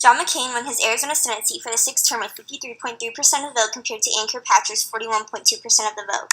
John McCain won his Arizona Senate seat for the sixth term with 53.3% of the vote compared to Ann Kirkpatrick's 41.2% of the vote.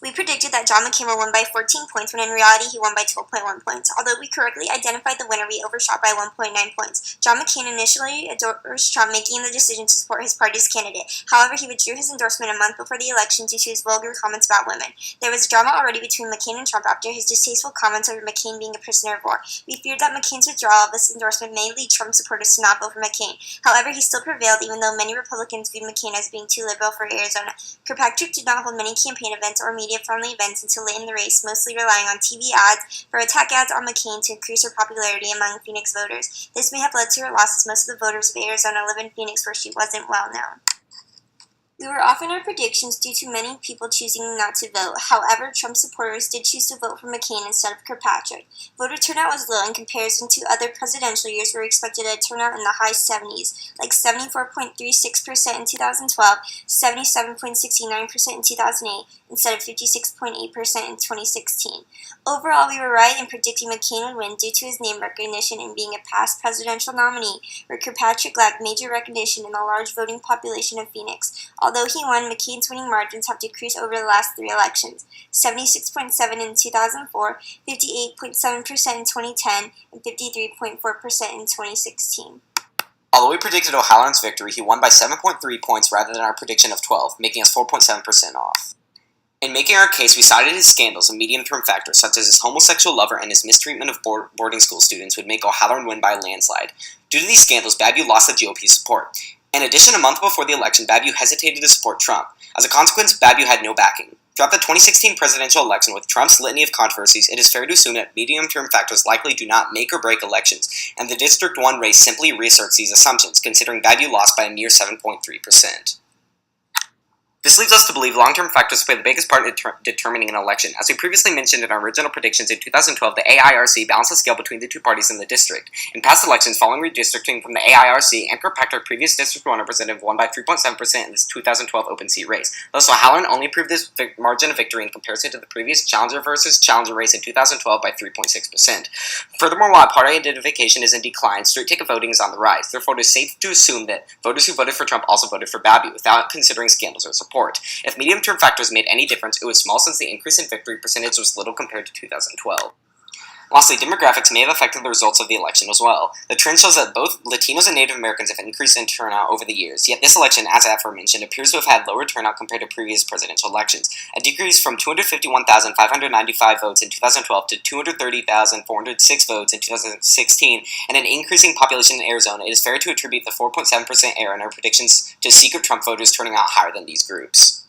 We predicted that John McCain would win by 14 points, when in reality he won by 12.1 points. Although we correctly identified the winner, we overshot by 1.9 points. John McCain initially endorsed Trump, making the decision to support his party's candidate. However, he withdrew his endorsement a month before the election due to his vulgar comments about women. There was drama already between McCain and Trump after his distasteful comments over McCain being a prisoner of war. We feared that McCain's withdrawal of this endorsement may lead Trump supporters to not vote for McCain. However, he still prevailed, even though many Republicans viewed McCain as being too liberal for Arizona. Kirkpatrick did not hold many campaign events or media-friendly events until late in the race, mostly relying on TV ads for attack ads on McCain to increase her popularity among Phoenix voters. This may have led to her loss, as most of the voters of Arizona live in Phoenix, where she wasn't well known. We were off in our predictions due to many people choosing not to vote. However, Trump supporters did choose to vote for McCain instead of Kirkpatrick. Voter turnout was low in comparison to other presidential years, where we expected a turnout in the high 70s, like 74.36% in 2012, 77.69% in 2008, instead of 56.8% in 2016. Overall, we were right in predicting McCain would win due to his name recognition and being a past presidential nominee, where Kirkpatrick lacked major recognition in the large voting population of Phoenix. Although he won, McCain's winning margins have decreased over the last three elections: 76.7% in 2004, 58.7% in 2010, and 53.4% in 2016. Although we predicted O'Halloran's victory, he won by 7.3 points rather than our prediction of 12, making us 4.7% off. In making our case, we cited his scandals and medium-term factors, such as his homosexual lover and his mistreatment of boarding school students, would make O'Halloran win by a landslide. Due to these scandals, Babu lost the GOP's support. In addition, a month before the election, Babu hesitated to support Trump. As a consequence, Babu had no backing. Throughout the 2016 presidential election, with Trump's litany of controversies, it is fair to assume that medium-term factors likely do not make or break elections, and the District 1 race simply reasserts these assumptions, considering Babu lost by a mere 7.3%. This leads us to believe long-term factors play the biggest part in determining an election. As we previously mentioned in our original predictions in 2012, the AIRC balanced the scale between the two parties in the district. In past elections, following redistricting from the AIRC, Ann Kirkpatrick, previous District 1 representative, won by 3.7% in this 2012 open seat race. Thus, O'Halloran only improved this margin of victory in comparison to the previous challenger versus challenger race in 2012 by 3.6%. Furthermore, while party identification is in decline, straight-ticket voting is on the rise. Therefore, it is safe to assume that voters who voted for Trump also voted for Babu, without considering scandals or support. If medium-term factors made any difference, it was small, since the increase in victory percentage was little compared to 2012. Lastly, demographics may have affected the results of the election as well. The trend shows that both Latinos and Native Americans have increased in turnout over the years, yet this election, as aforementioned, appears to have had lower turnout compared to previous presidential elections, a decrease from 251,595 votes in 2012 to 230,406 votes in 2016, and an increasing population in Arizona. It is fair to attribute the 4.7% error in our predictions to secret Trump voters turning out higher than these groups.